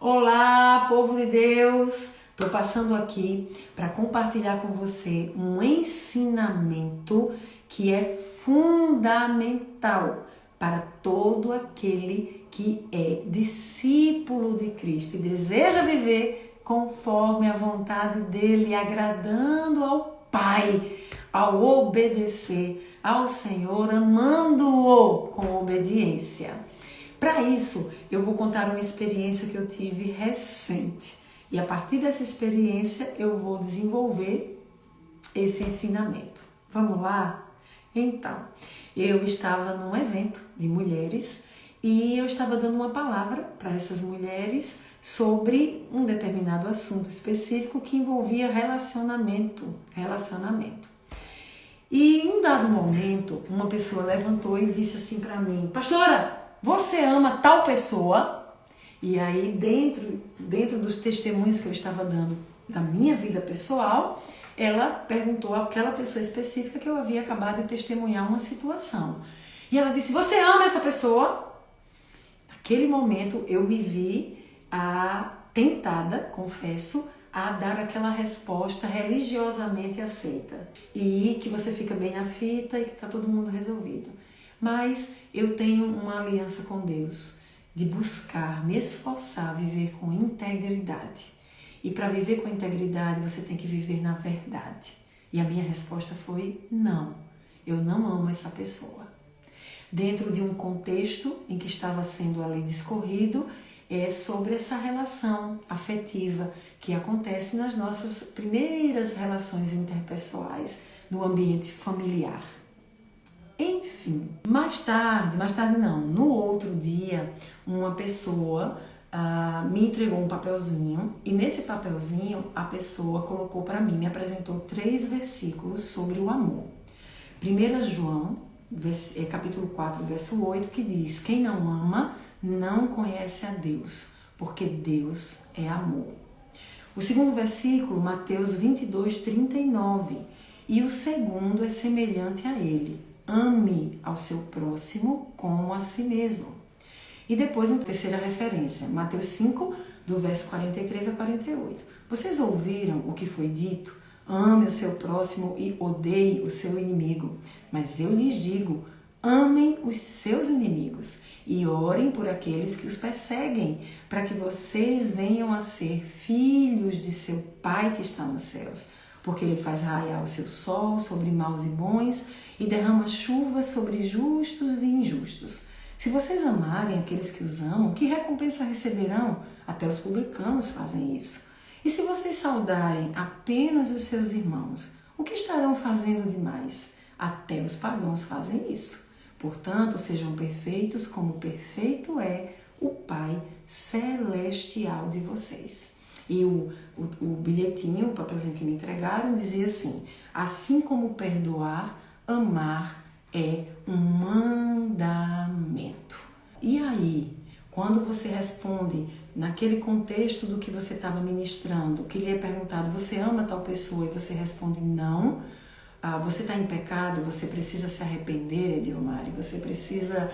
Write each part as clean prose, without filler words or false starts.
Olá, povo de Deus! Estou passando aqui para compartilhar com você um ensinamento que é fundamental para todo aquele que é discípulo de Cristo e deseja viver conforme a vontade dele, agradando ao Pai, ao obedecer ao Senhor, amando-o com obediência. Para isso, eu vou contar uma experiência que eu tive recente. E a partir dessa experiência, eu vou desenvolver esse ensinamento. Vamos lá? Então, eu estava num evento de mulheres e eu estava dando uma palavra para essas mulheres sobre um determinado assunto específico que envolvia relacionamento. E em um dado momento, uma pessoa levantou e disse assim para mim: Pastora, você ama tal pessoa? E aí, dentro dos testemunhos que eu estava dando da minha vida pessoal, ela perguntou àquela pessoa específica que eu havia acabado de testemunhar uma situação. E ela disse: você ama essa pessoa? Naquele momento, eu me vi tentada, confesso, a dar aquela resposta religiosamente aceita. E que você fica bem na fita e que está todo mundo resolvido. Mas eu tenho uma aliança com Deus de buscar, me esforçar a viver com integridade. E para viver com integridade, você tem que viver na verdade. E a minha resposta foi: não, eu não amo essa pessoa. Dentro de um contexto em que estava sendo ali discorrido, sobre essa relação afetiva que acontece nas nossas primeiras relações interpessoais, no ambiente familiar. Enfim, mais tarde não, no outro dia, uma pessoa me entregou um papelzinho e nesse papelzinho a pessoa colocou para mim, me apresentou 3 versículos sobre o amor. 1 João, capítulo 4, verso 8, que diz: quem não ama não conhece a Deus, porque Deus é amor. O segundo versículo, Mateus 22, 39, e o segundo é semelhante a ele: ame ao seu próximo como a si mesmo. E depois uma terceira referência, Mateus 5, do verso 43 a 48. Vocês ouviram o que foi dito? Ame o seu próximo e odeie o seu inimigo. Mas eu lhes digo, amem os seus inimigos e orem por aqueles que os perseguem, para que vocês venham a ser filhos de seu Pai que está nos céus. Porque ele faz raiar o seu sol sobre maus e bons e derrama chuva sobre justos e injustos. Se vocês amarem aqueles que os amam, que recompensa receberão? Até os publicanos fazem isso. E se vocês saudarem apenas os seus irmãos, o que estarão fazendo demais? Até os pagãos fazem isso. Portanto, sejam perfeitos como perfeito é o Pai celestial de vocês. E o bilhetinho, o papelzinho que me entregaram, dizia assim: assim como perdoar, amar é um mandamento. E aí, quando você responde naquele contexto do que você estava ministrando, que lhe é perguntado: você ama tal pessoa? E você responde: não. Você está em pecado, você precisa se arrepender, Edilmari, você precisa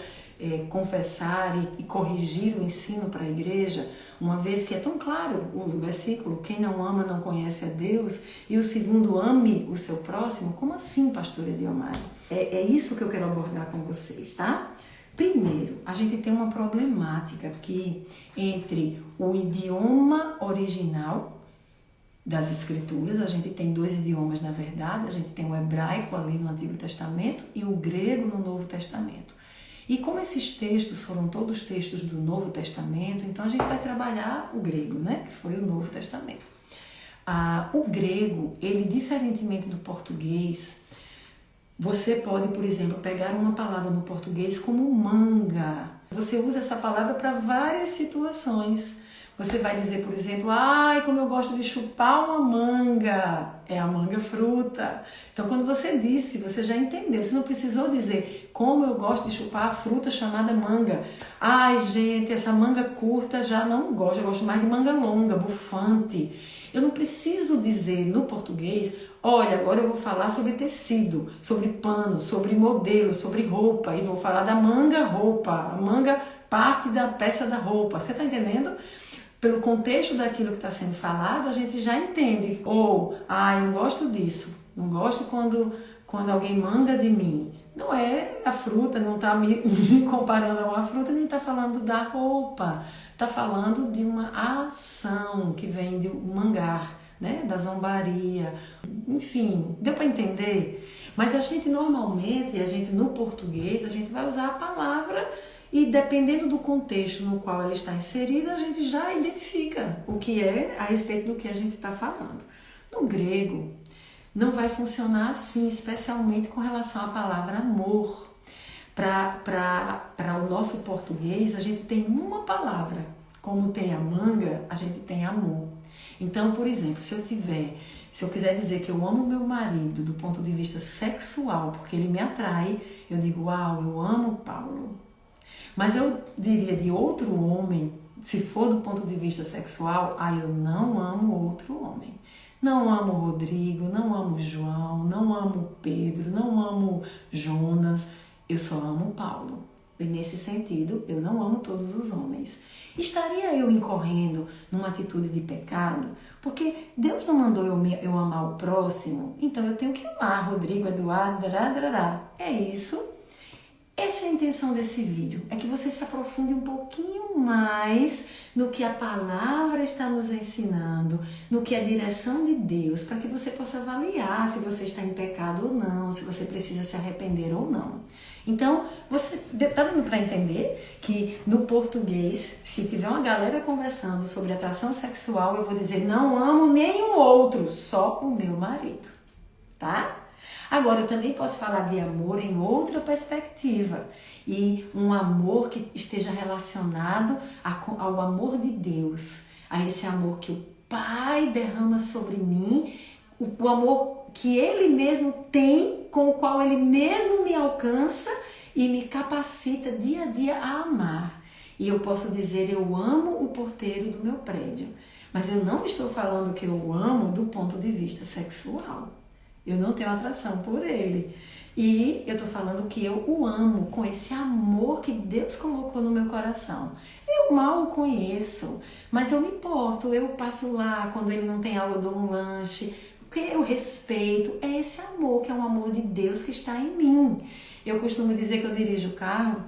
confessar e corrigir o ensino para a igreja, uma vez que é tão claro o versículo: quem não ama não conhece a Deus, e o segundo, ame o seu próximo. Como assim, pastora Edilmari? É isso que eu quero abordar com vocês, tá? Primeiro, a gente tem uma problemática aqui entre o idioma original das Escrituras. A gente tem 2 idiomas, na verdade. A gente tem o hebraico ali no Antigo Testamento e o grego no Novo Testamento. E como esses textos foram todos textos do Novo Testamento, então a gente vai trabalhar o grego, né? Que foi o Novo Testamento. O grego, ele, diferentemente do português, você pode, por exemplo, pegar uma palavra no português como manga. Você usa essa palavra para várias situações. Você vai dizer, por exemplo: ai, como eu gosto de chupar uma manga. É a manga fruta. Então, quando você disse, você já entendeu. Você não precisou dizer: como eu gosto de chupar a fruta chamada manga. Ai, gente, essa manga curta já não gosto. Eu gosto mais de manga longa, bufante. Eu não preciso dizer no português: olha, agora eu vou falar sobre tecido, sobre pano, sobre modelo, sobre roupa. E vou falar da manga roupa. A manga parte da peça da roupa. Você está entendendo? pelo contexto daquilo que está sendo falado, a gente já entende. Ou, eu não gosto disso, não gosto quando alguém manda de mim. Não é a fruta, não está me comparando a uma fruta, nem está falando da roupa. Está falando de uma ação que vem de um mangar, né? Da zombaria. Enfim, deu para entender? Mas a gente normalmente, no português, a gente vai usar a palavra e dependendo do contexto no qual ela está inserida, a gente já identifica o que é a respeito do que a gente está falando. No grego, não vai funcionar assim, especialmente com relação à palavra amor. Para o nosso português, a gente tem uma palavra. Como tem a manga, a gente tem amor. Então, por exemplo, se eu quiser dizer que eu amo meu marido do ponto de vista sexual, porque ele me atrai, eu digo, uau, eu amo Paulo. Mas eu diria de outro homem, se for do ponto de vista sexual, eu não amo outro homem. Não amo o Rodrigo, não amo o João, não amo o Pedro, não amo Jonas, eu só amo Paulo. E nesse sentido, eu não amo todos os homens. Estaria eu incorrendo numa atitude de pecado? Porque Deus não mandou eu amar o próximo, então eu tenho que amar Rodrigo, Eduardo, é isso. Essa é a intenção desse vídeo, é que você se aprofunde um pouquinho mais no que a palavra está nos ensinando, no que é a direção de Deus, para que você possa avaliar se você está em pecado ou não, se você precisa se arrepender ou não. Então, você está dando para entender que no português, se tiver uma galera conversando sobre atração sexual, eu vou dizer, não amo nenhum outro, só o meu marido, tá? Agora, eu também posso falar de amor em outra perspectiva. E um amor que esteja relacionado ao amor de Deus. A esse amor que o Pai derrama sobre mim. O amor que Ele mesmo tem, com o qual Ele mesmo me alcança e me capacita dia a dia a amar. E eu posso dizer, eu amo o porteiro do meu prédio. Mas eu não estou falando que eu amo do ponto de vista sexual. Eu não tenho atração por ele. E eu estou falando que eu o amo com esse amor que Deus colocou no meu coração. Eu mal o conheço, mas eu me importo. Eu passo lá, quando ele não tem algo, eu dou um lanche. Porque eu respeito. É esse amor, que é um amor de Deus que está em mim. Eu costumo dizer que eu dirijo o carro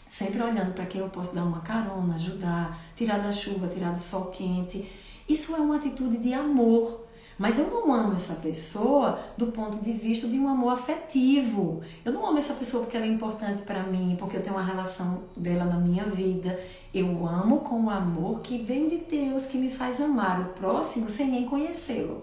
sempre olhando para quem eu posso dar uma carona, ajudar, tirar da chuva, tirar do sol quente. Isso é uma atitude de amor. Mas eu não amo essa pessoa do ponto de vista de um amor afetivo. Eu não amo essa pessoa porque ela é importante para mim, porque eu tenho uma relação dela na minha vida. Eu amo com o amor que vem de Deus, que me faz amar o próximo sem nem conhecê-lo.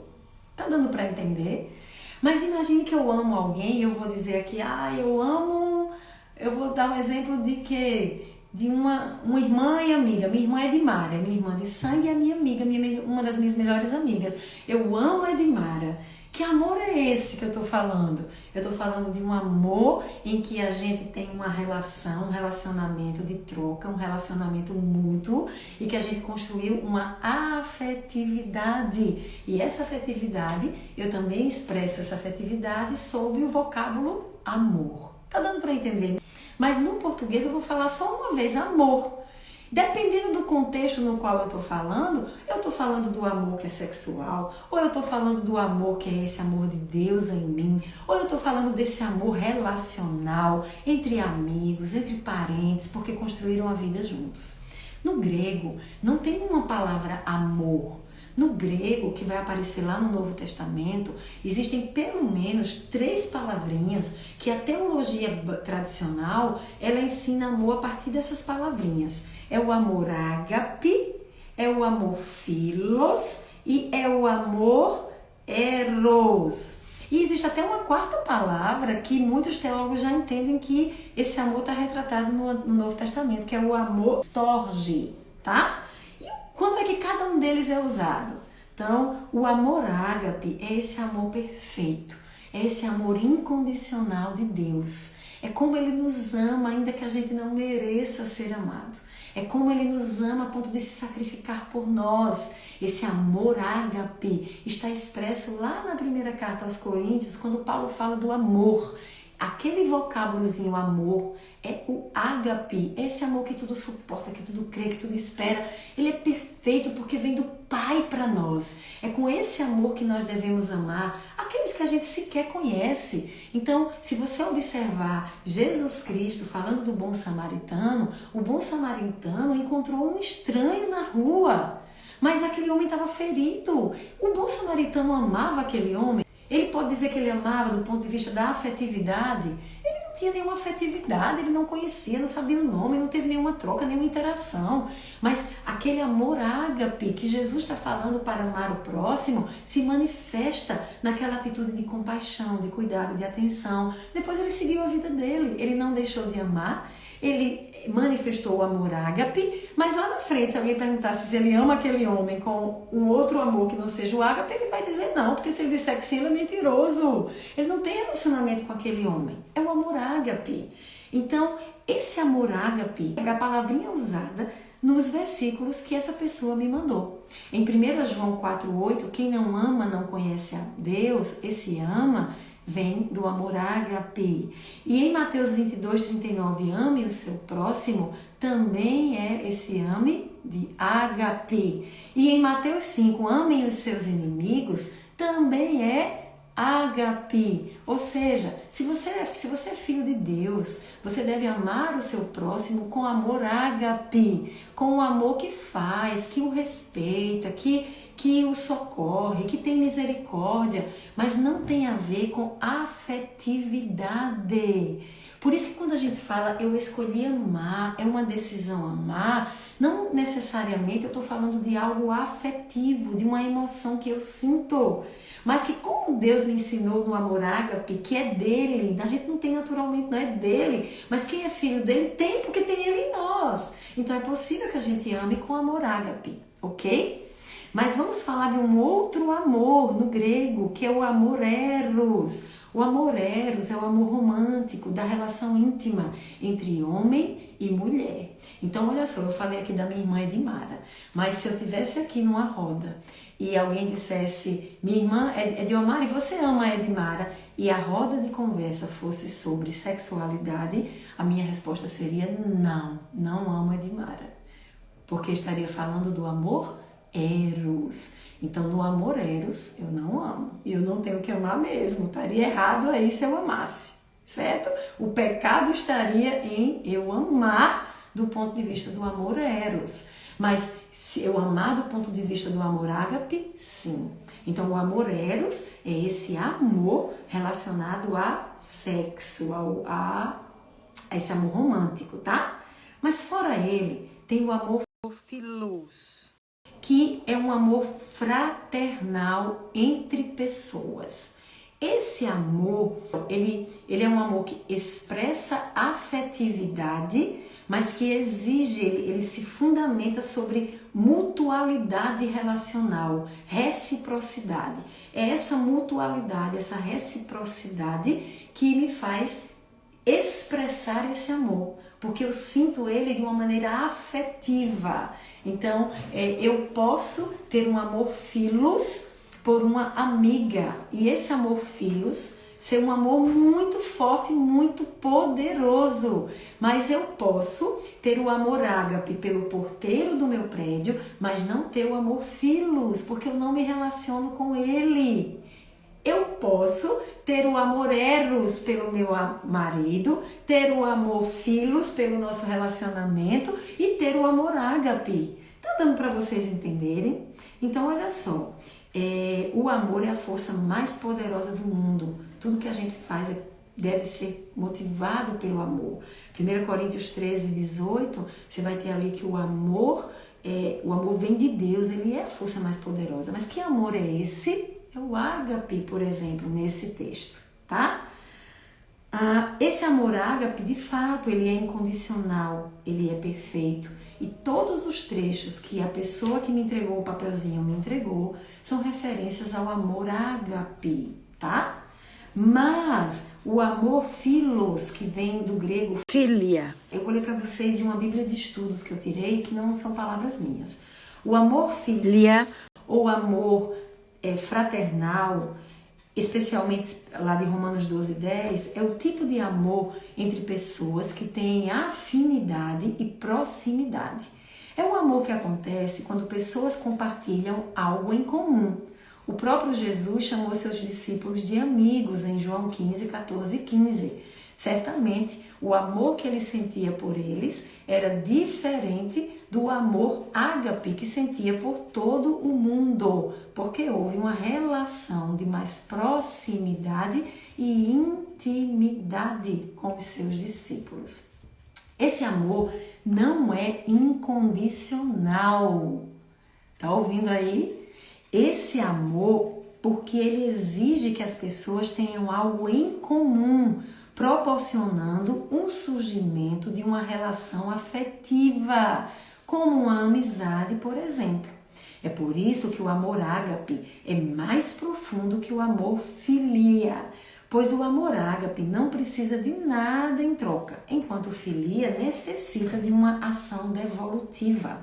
Tá dando para entender? Mas imagine que eu amo alguém e eu vou dizer aqui, eu amo... Eu vou dar um exemplo de que... de uma irmã e amiga. Minha irmã é Edmara, minha irmã de sangue é minha amiga, uma das minhas melhores amigas. Eu amo a Edmara. Que amor é esse que eu estou falando? Eu estou falando de um amor em que a gente tem uma relação, um relacionamento de troca, um relacionamento mútuo e que a gente construiu uma afetividade. E essa afetividade, eu também expresso essa afetividade sob o vocábulo amor. Tá dando para entender? Mas no português eu vou falar só uma vez, amor. Dependendo do contexto no qual eu estou falando do amor que é sexual, ou eu estou falando do amor que é esse amor de Deus em mim, ou eu estou falando desse amor relacional, entre amigos, entre parentes, porque construíram a vida juntos. No grego, não tem uma palavra amor. No grego, que vai aparecer lá no Novo Testamento, existem pelo menos 3 palavrinhas que a teologia tradicional, ela ensina amor a partir dessas palavrinhas. É o amor ágape, é o amor philos e é o amor eros. E existe até uma 4ª palavra que muitos teólogos já entendem que esse amor está retratado no Novo Testamento, que é o amor storge, tá? Quando é que cada um deles é usado? Então, o amor ágape é esse amor perfeito, é esse amor incondicional de Deus. É como Ele nos ama, ainda que a gente não mereça ser amado. É como Ele nos ama a ponto de se sacrificar por nós. Esse amor ágape está expresso lá na primeira carta aos Coríntios, quando Paulo fala do amor. aquele vocábulozinho amor é o ágape, esse amor que tudo suporta, que tudo crê, que tudo espera. Ele é perfeito porque vem do Pai para nós. É com esse amor que nós devemos amar aqueles que a gente sequer conhece. Então, se você observar Jesus Cristo falando do bom samaritano, o bom samaritano encontrou um estranho na rua, mas aquele homem estava ferido. O bom samaritano amava aquele homem. Ele pode dizer que ele amava do ponto de vista da afetividade. Ele não tinha nenhuma afetividade, ele não conhecia, não sabia o nome, não teve nenhuma troca, nenhuma interação. Mas aquele amor ágape que Jesus está falando para amar o próximo se manifesta naquela atitude de compaixão, de cuidado, de atenção. Depois ele seguiu a vida dele, ele não deixou de amar, ele manifestou o amor ágape, mas lá na frente, se alguém perguntasse se ele ama aquele homem com um outro amor que não seja o ágape, ele vai dizer não, porque se ele disser que sim, ele é mentiroso. Ele não tem relacionamento com aquele homem. É o amor ágape. Então, esse amor ágape é a palavrinha usada nos versículos que essa pessoa me mandou. Em 1 João 4,8, quem não ama não conhece a Deus, esse ama vem do amor ágape. E em Mateus 22:39, ame o seu próximo, também é esse ame de ágape. E em Mateus 5, amem os seus inimigos, também é ágape. Ou seja, se você é filho de Deus, você deve amar o seu próximo com amor ágape, com um amor que faz, que o respeita, que o socorre, que tem misericórdia, mas não tem a ver com afetividade. Por isso que quando a gente fala eu escolhi amar, é uma decisão amar, não necessariamente eu estou falando de algo afetivo, de uma emoção que eu sinto, mas que como Deus me ensinou no amor ágape, que é dele, a gente não tem naturalmente, não é dele, mas quem é filho dele tem, porque tem ele em nós. Então é possível que a gente ame com amor ágape, ok? Mas vamos falar de um outro amor no grego, que é o amor eros. O amor eros é o amor romântico, da relação íntima entre homem e mulher. Então, olha só, eu falei aqui da minha irmã Edmara, mas se eu estivesse aqui numa roda e alguém dissesse, minha irmã Edmara, e você ama a Edmara, e a roda de conversa fosse sobre sexualidade, a minha resposta seria não amo a Edmara, porque estaria falando do amor eros. Então, no amor eros, eu não amo. E eu não tenho que amar mesmo. Estaria errado aí se eu amasse, certo? O pecado estaria em eu amar do ponto de vista do amor eros. Mas se eu amar do ponto de vista do amor ágape, sim. Então, o amor eros é esse amor relacionado a sexo, a esse amor romântico, tá? Mas fora ele, tem o amor philos, que é um amor fraternal entre pessoas. Esse amor, ele é um amor que expressa afetividade, mas que exige, ele se fundamenta sobre mutualidade relacional, reciprocidade. É essa mutualidade, essa reciprocidade que me faz expressar esse amor, porque eu sinto ele de uma maneira afetiva. Então, eu posso ter um amor philos por uma amiga, e esse amor philos ser um amor muito forte, muito poderoso. Mas eu posso ter o amor ágape pelo porteiro do meu prédio, mas não ter o amor philos, porque eu não me relaciono com ele. Eu posso ter o amor eros pelo meu marido, ter o amor philos pelo nosso relacionamento e ter o amor ágape. Tá dando para vocês entenderem? Então, olha só, o amor é a força mais poderosa do mundo. Tudo que a gente faz deve ser motivado pelo amor. 1 Coríntios 13:18, você vai ter ali que o amor vem de Deus, ele é a força mais poderosa. Mas que amor é esse? É o ágape, por exemplo, nesse texto, tá? Esse amor ágape, de fato, ele é incondicional, ele é perfeito. E todos os trechos que a pessoa que me entregou o papelzinho me entregou são referências ao amor ágape, tá? Mas o amor philos, que vem do grego philia, eu vou ler para vocês de uma bíblia de estudos que eu tirei, que não são palavras minhas. O amor philia, ou amor fraternal, especialmente lá de Romanos 12:10, é o tipo de amor entre pessoas que têm afinidade e proximidade. É o amor que acontece quando pessoas compartilham algo em comum. O próprio Jesus chamou seus discípulos de amigos em João 15:14-15. Certamente, o amor que ele sentia por eles era diferente do amor ágape que sentia por todo o mundo, porque houve uma relação de mais proximidade e intimidade com os seus discípulos. Esse amor não é incondicional. Tá ouvindo aí? Esse amor, porque ele exige que as pessoas tenham algo em comum, proporcionando um surgimento de uma relação afetiva, como uma amizade, por exemplo. É por isso que o amor ágape é mais profundo que o amor filia, pois o amor ágape não precisa de nada em troca, enquanto filia necessita de uma ação devolutiva.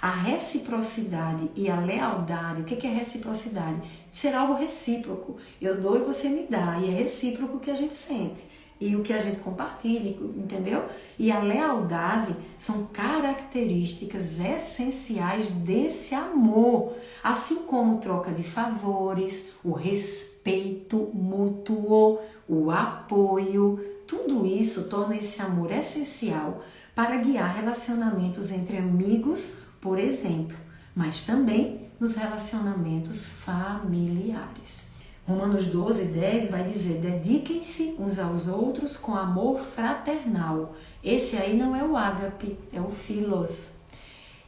A reciprocidade e a lealdade, o que é reciprocidade? Ser algo recíproco. Eu dou e você me dá, e é recíproco o que a gente sente e o que a gente compartilha, entendeu? E a lealdade são características essenciais desse amor, assim como troca de favores, o respeito mútuo, o apoio. Tudo isso torna esse amor essencial para guiar relacionamentos entre amigos, por exemplo, mas também nos relacionamentos familiares. Romanos 12:10 vai dizer: dediquem-se uns aos outros com amor fraternal. Esse aí não é o ágape, é o philos.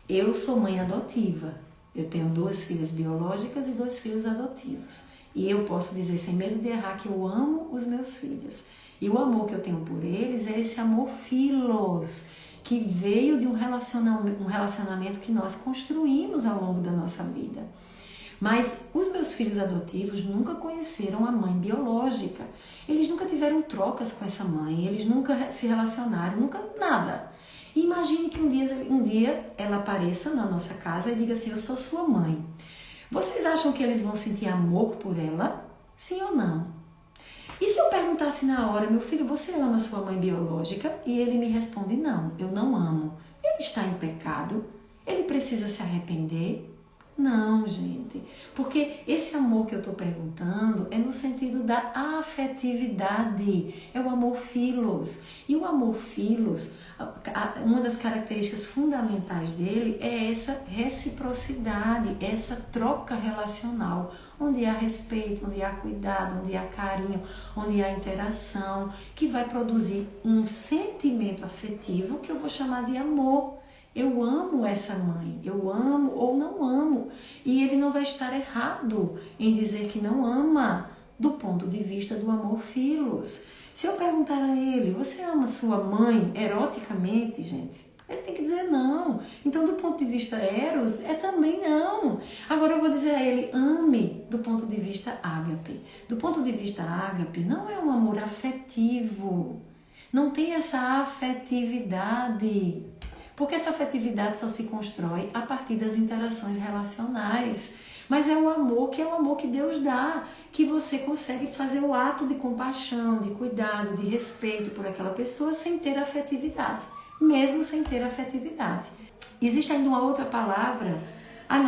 Eu sou mãe adotiva. Eu tenho 2 filhas biológicas e 2 filhos adotivos. E eu posso dizer sem medo de errar que eu amo os meus filhos. E o amor que eu tenho por eles é esse amor philos, que veio de um relacionamento que nós construímos ao longo da nossa vida. Mas os meus filhos adotivos nunca conheceram a mãe biológica. Eles nunca tiveram trocas com essa mãe, eles nunca se relacionaram, nunca nada. E imagine que um dia ela apareça na nossa casa e diga assim: eu sou sua mãe. Vocês acham que eles vão sentir amor por ela? Sim ou não? E se eu perguntasse na hora: meu filho, você ama a sua mãe biológica? E ele me responde: não, eu não amo. Ele está em pecado? Ele precisa se arrepender? Não, gente, porque esse amor que eu estou perguntando é no sentido da afetividade, é o amor philos. E o amor philos, uma das características fundamentais dele é essa reciprocidade, essa troca relacional, onde há respeito, onde há cuidado, onde há carinho, onde há interação, que vai produzir um sentimento afetivo que eu vou chamar de amor. Eu amo essa mãe, eu amo ou não amo. E ele não vai estar errado em dizer que não ama do ponto de vista do amor philos. Se eu perguntar a ele: você ama sua mãe eroticamente, gente? Ele tem que dizer não. Então, do ponto de vista eros, é também não. Agora eu vou dizer a ele: ame do ponto de vista ágape. Do ponto de vista ágape, não é um amor afetivo. Não tem essa afetividade. Porque essa afetividade só se constrói a partir das interações relacionais. Mas é o amor que é o amor que Deus dá, que você consegue fazer o ato de compaixão, de cuidado, de respeito por aquela pessoa sem ter afetividade, mesmo sem ter afetividade. Existe ainda uma outra palavra,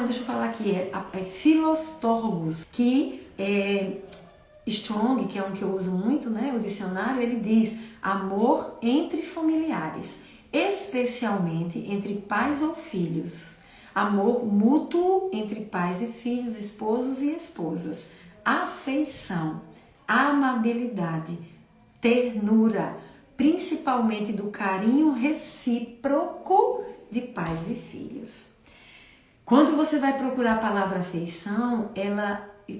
deixa eu falar aqui, é philostorgos, que é Strong, que é um que eu uso muito, né, o dicionário, ele diz amor entre familiares, especialmente entre pais ou filhos. Amor mútuo entre pais e filhos, esposos e esposas. Afeição, amabilidade, ternura, principalmente do carinho recíproco de pais e filhos. Quando você vai procurar a palavra afeição,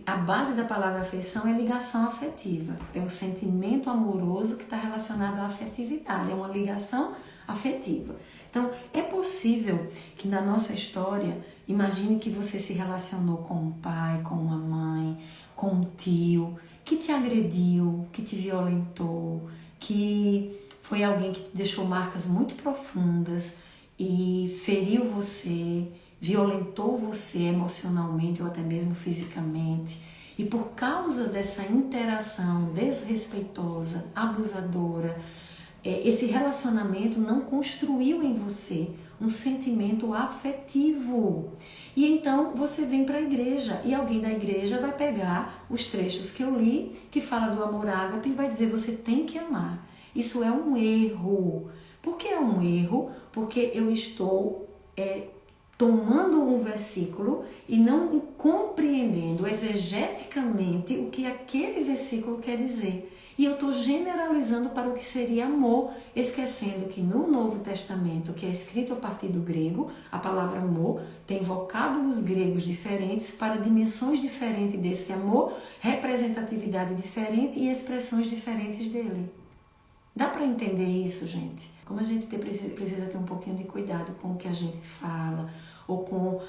a base da palavra afeição é ligação afetiva. É um sentimento amoroso que está relacionado à afetividade, é uma ligação afetiva. Então, é possível que na nossa história, imagine que você se relacionou com um pai, com uma mãe, com um tio, que te agrediu, que te violentou, que foi alguém que te deixou marcas muito profundas e feriu você, violentou você emocionalmente ou até mesmo fisicamente. E por causa dessa interação desrespeitosa, abusadora, esse relacionamento não construiu em você um sentimento afetivo. E então você vem para a igreja e alguém da igreja vai pegar os trechos que eu li, que fala do amor ágape, e vai dizer: você tem que amar. Isso é um erro. Por que é um erro? Porque eu estou tomando um versículo e não compreendendo exegeticamente o que aquele versículo quer dizer. E eu estou generalizando para o que seria amor, esquecendo que no Novo Testamento, que é escrito a partir do grego, a palavra amor tem vocábulos gregos diferentes para dimensões diferentes desse amor, representatividade diferente e expressões diferentes dele. Dá para entender isso, gente? Como a gente precisa ter um pouquinho de cuidado com o que a gente fala, ou com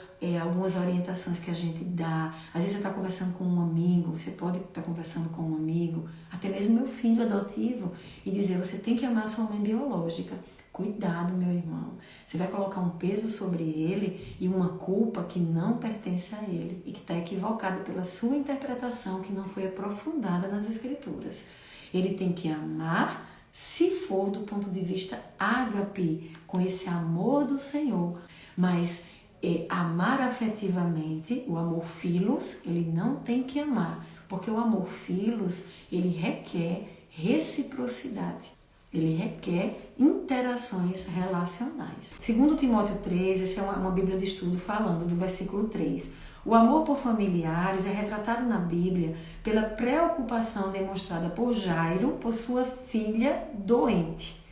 algumas orientações que a gente dá. Às vezes você está conversando com um amigo, você pode estar conversando com um amigo, até mesmo meu filho adotivo, e dizer: você tem que amar sua mãe biológica. Cuidado, meu irmão. Você vai colocar um peso sobre ele e uma culpa que não pertence a ele e que está equivocada pela sua interpretação, que não foi aprofundada nas Escrituras. Ele tem que amar, se for do ponto de vista ágape, com esse amor do Senhor, mas amar afetivamente, o amor filos, ele não tem que amar, porque o amor filos, ele requer reciprocidade, ele requer interações relacionais. Segundo Timóteo 3, essa é uma Bíblia de estudo falando do versículo 3. O amor por familiares é retratado na Bíblia pela preocupação demonstrada por Jairo por sua filha doente.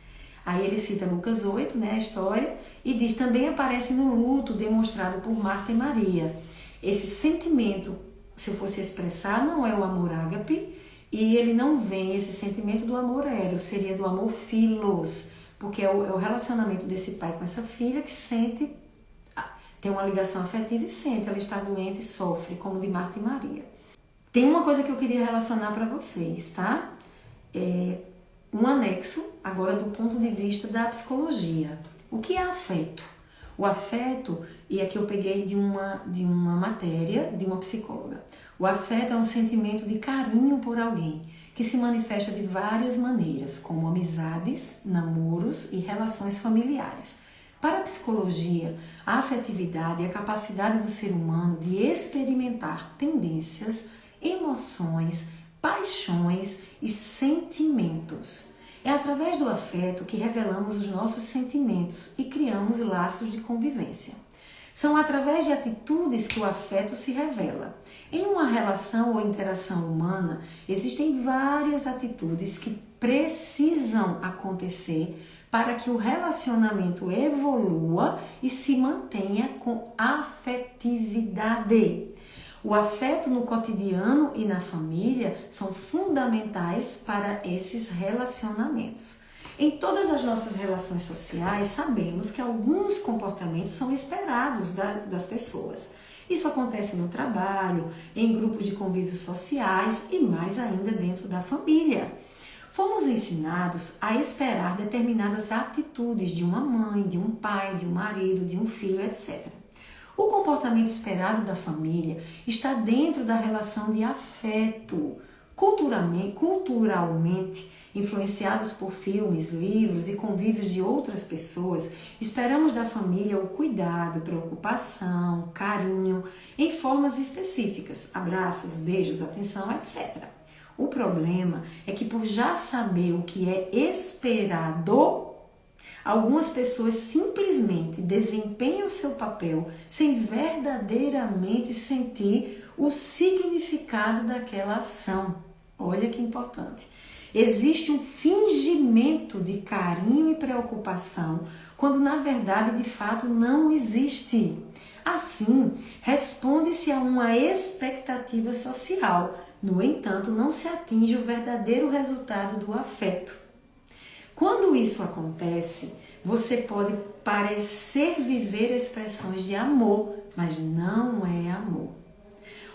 Aí ele cita Lucas 8, a história, e diz: também aparece no luto demonstrado por Marta e Maria. Esse sentimento, se eu fosse expressar, não é o amor ágape, e ele não vem, esse sentimento, do amor eros, seria do amor filos, porque é o relacionamento desse pai com essa filha que sente, tem uma ligação afetiva e sente, ela está doente e sofre, como de Marta e Maria. Tem uma coisa que eu queria relacionar para vocês, tá? Um anexo, agora do ponto de vista da psicologia. O que é afeto? O afeto, e aqui eu peguei de uma matéria de uma psicóloga. O afeto é um sentimento de carinho por alguém, que se manifesta de várias maneiras, como amizades, namoros e relações familiares. Para a psicologia, a afetividade é a capacidade do ser humano de experimentar tendências, emoções, paixões e sentimentos. É através do afeto que revelamos os nossos sentimentos e criamos laços de convivência. São através de atitudes que o afeto se revela. Em uma relação ou interação humana, existem várias atitudes que precisam acontecer para que o relacionamento evolua e se mantenha com afetividade. O afeto no cotidiano e na família são fundamentais para esses relacionamentos. Em todas as nossas relações sociais, sabemos que alguns comportamentos são esperados das pessoas. Isso acontece no trabalho, em grupos de convívios sociais e mais ainda dentro da família. Fomos ensinados a esperar determinadas atitudes de uma mãe, de um pai, de um marido, de um filho, etc. O comportamento esperado da família está dentro da relação de afeto. Culturalmente, influenciados por filmes, livros e convívios de outras pessoas, esperamos da família o cuidado, preocupação, carinho, em formas específicas, abraços, beijos, atenção, etc. O problema é que, por já saber o que é esperado, algumas pessoas simplesmente desempenham seu papel sem verdadeiramente sentir o significado daquela ação. Olha que importante. Existe um fingimento de carinho e preocupação, quando na verdade, de fato, não existe. Assim, responde-se a uma expectativa social. No entanto, não se atinge o verdadeiro resultado do afeto. Quando isso acontece, você pode parecer viver expressões de amor, mas não é amor.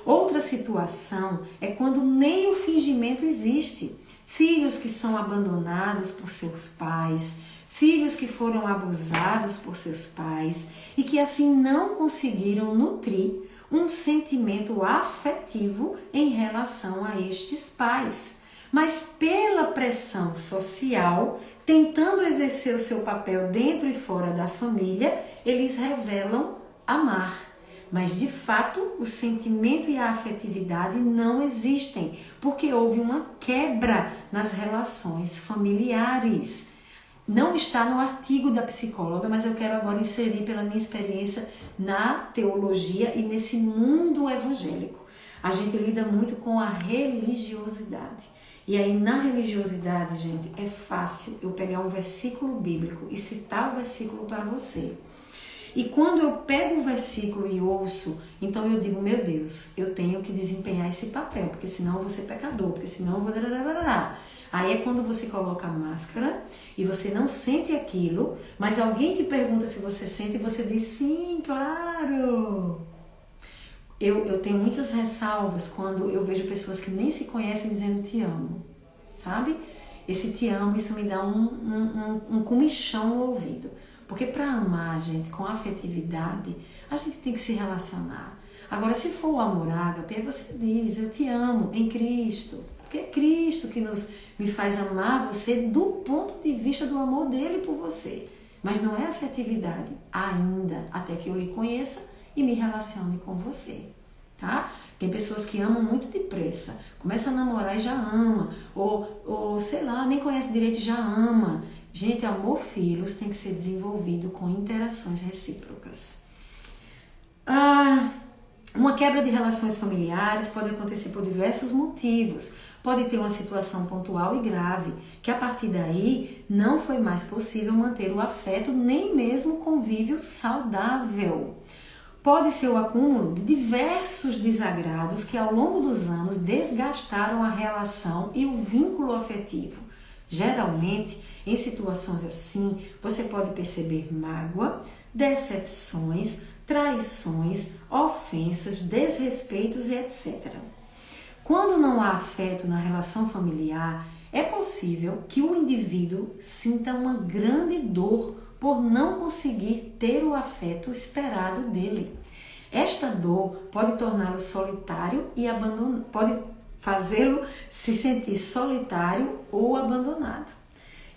Outra situação é quando nem o fingimento existe. Filhos que são abandonados por seus pais, filhos que foram abusados por seus pais e que assim não conseguiram nutrir um sentimento afetivo em relação a estes pais. Mas pela pressão social, tentando exercer o seu papel dentro e fora da família, eles revelam amar. Mas de fato, o sentimento e a afetividade não existem, porque houve uma quebra nas relações familiares. Não está no artigo da psicóloga, mas eu quero agora inserir pela minha experiência na teologia e nesse mundo evangélico. A gente lida muito com a religiosidade. E aí na religiosidade, gente, é fácil eu pegar um versículo bíblico e citar o versículo para você. E quando eu pego o versículo e ouço, então eu digo, meu Deus, eu tenho que desempenhar esse papel, porque senão eu vou ser pecador, porque senão eu vou... Aí é quando você coloca a máscara e você não sente aquilo, mas alguém te pergunta se você sente e você diz, sim, claro. Eu tenho muitas ressalvas quando eu vejo pessoas que nem se conhecem dizendo te amo, sabe? Esse te amo, isso me dá um comichão no ouvido. Porque para amar, gente, com afetividade, a gente tem que se relacionar. Agora, se for o amor ágape, você diz, eu te amo em Cristo. Porque é Cristo que me faz amar você do ponto de vista do amor dele por você. Mas não é afetividade ainda, até que eu lhe conheça e me relacione com você, tá? Tem pessoas que amam muito depressa, começa a namorar e já ama, ou sei lá, nem conhece direito e já ama. Gente, amor filhos tem que ser desenvolvido com interações recíprocas. Uma quebra de relações familiares pode acontecer por diversos motivos. Pode ter uma situação pontual e grave, que a partir daí não foi mais possível manter o afeto, nem mesmo o convívio saudável. Pode ser o acúmulo de diversos desagrados que ao longo dos anos desgastaram a relação e o vínculo afetivo. Geralmente, em situações assim, você pode perceber mágoa, decepções, traições, ofensas, desrespeitos e etc. Quando não há afeto na relação familiar, é possível que o indivíduo sinta uma grande dor por não conseguir ter o afeto esperado dele. Esta dor pode torná-lo solitário e pode fazê-lo se sentir solitário ou abandonado.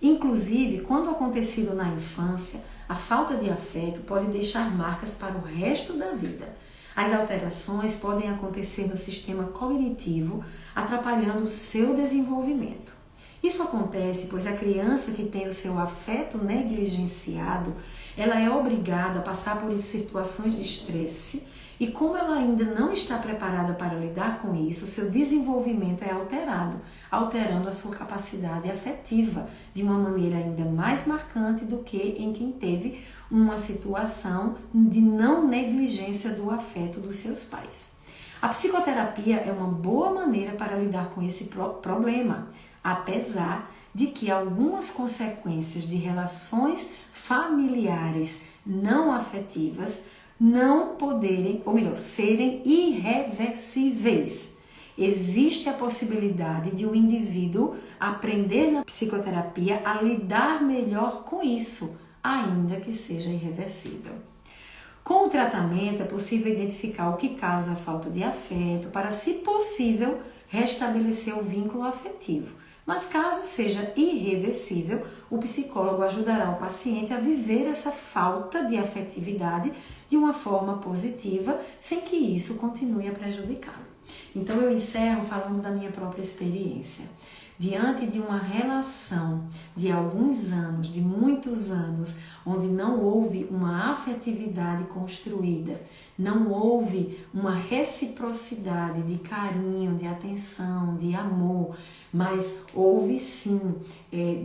Inclusive, quando acontecido na infância, a falta de afeto pode deixar marcas para o resto da vida. As alterações podem acontecer no sistema cognitivo, atrapalhando o seu desenvolvimento. Isso acontece pois a criança que tem o seu afeto negligenciado, ela é obrigada a passar por situações de estresse e como ela ainda não está preparada para lidar com isso, seu desenvolvimento é alterado, alterando a sua capacidade afetiva de uma maneira ainda mais marcante do que em quem teve uma situação de não negligência do afeto dos seus pais. A psicoterapia é uma boa maneira para lidar com esse problema, apesar de que algumas consequências de relações familiares não afetivas não poderem, ou melhor, serem irreversíveis. Existe a possibilidade de um indivíduo aprender na psicoterapia a lidar melhor com isso, ainda que seja irreversível. Com o tratamento é possível identificar o que causa a falta de afeto para, se possível, restabelecer o vínculo afetivo. Mas caso seja irreversível, o psicólogo ajudará o paciente a viver essa falta de afetividade de uma forma positiva, sem que isso continue a prejudicá-lo. Então eu encerro falando da minha própria experiência. Diante de uma relação de alguns anos, de muitos anos, onde não houve uma afetividade construída, não houve uma reciprocidade de carinho, de atenção, de amor, mas houve sim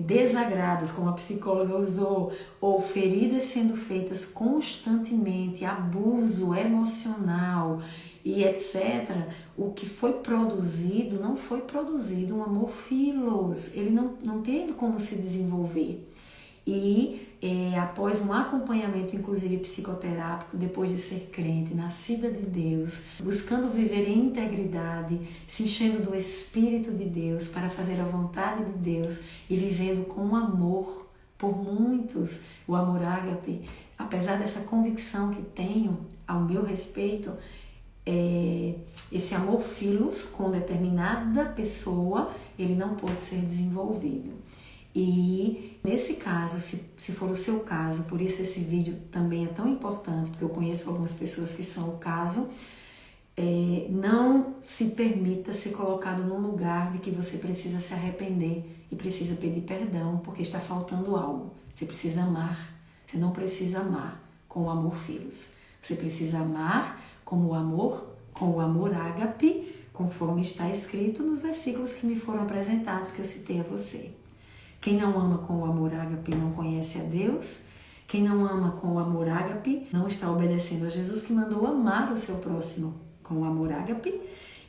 desagrados, como a psicóloga usou, ou feridas sendo feitas constantemente, abuso emocional e etc., o que foi produzido, não foi produzido um amor filos, ele não teve como se desenvolver. E após um acompanhamento, inclusive psicoterápico, depois de ser crente, nascida de Deus, buscando viver em integridade, se enchendo do Espírito de Deus para fazer a vontade de Deus e vivendo com amor por muitos, o amor ágape, apesar dessa convicção que tenho ao meu respeito, esse amor filos com determinada pessoa, ele não pode ser desenvolvido. E nesse caso, se for o seu caso, por isso esse vídeo também é tão importante, porque eu conheço algumas pessoas que são o caso, não se permita ser colocado num lugar de que você precisa se arrepender e precisa pedir perdão, porque está faltando algo. Você precisa amar, você não precisa amar com o amor filos. Você precisa amar com o amor ágape, conforme está escrito nos versículos que me foram apresentados, que eu citei a você. Quem não ama com o amor ágape não conhece a Deus. Quem não ama com o amor ágape não está obedecendo a Jesus, que mandou amar o seu próximo com o amor ágape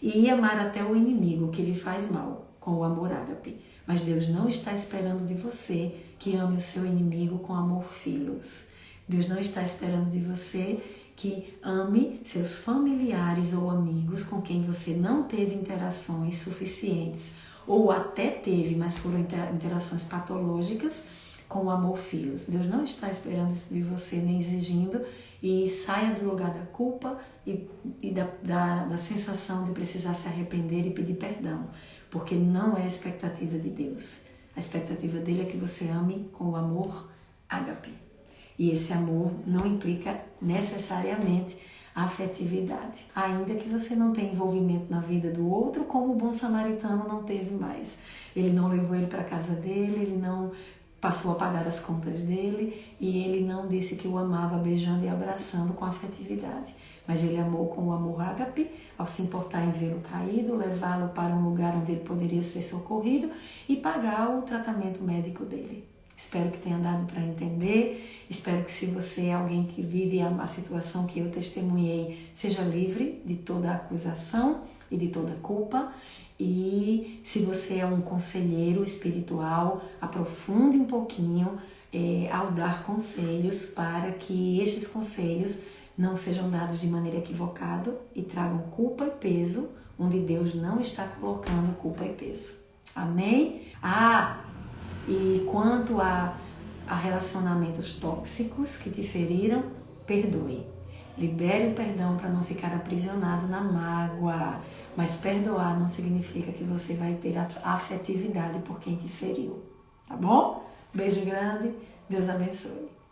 e amar até o inimigo que lhe faz mal com o amor ágape. Mas Deus não está esperando de você que ame o seu inimigo com amor filos. Deus não está esperando de você que ame seus familiares ou amigos com quem você não teve interações suficientes, ou até teve, mas foram interações patológicas, com o amor filos. Deus não está esperando isso de você, nem exigindo, e saia do lugar da culpa e da sensação de precisar se arrepender e pedir perdão, porque não é a expectativa de Deus. A expectativa dele é que você ame com o amor ágape. E esse amor não implica necessariamente afetividade. Ainda que você não tenha envolvimento na vida do outro, como o bom samaritano não teve mais. Ele não levou ele para a casa dele, ele não passou a pagar as contas dele e ele não disse que o amava beijando e abraçando com afetividade. Mas ele amou com o amor ágape, ao se importar em vê-lo caído, levá-lo para um lugar onde ele poderia ser socorrido e pagar o tratamento médico dele. Espero que tenha dado para entender, espero que se você é alguém que vive a situação que eu testemunhei, seja livre de toda acusação e de toda culpa. E se você é um conselheiro espiritual, aprofunde um pouquinho ao dar conselhos para que estes conselhos não sejam dados de maneira equivocada e tragam culpa e peso onde Deus não está colocando culpa e peso. Amém? E quanto a relacionamentos tóxicos que te feriram, perdoe. Libere o perdão para não ficar aprisionado na mágoa. Mas perdoar não significa que você vai ter afetividade por quem te feriu. Tá bom? Beijo grande. Deus abençoe.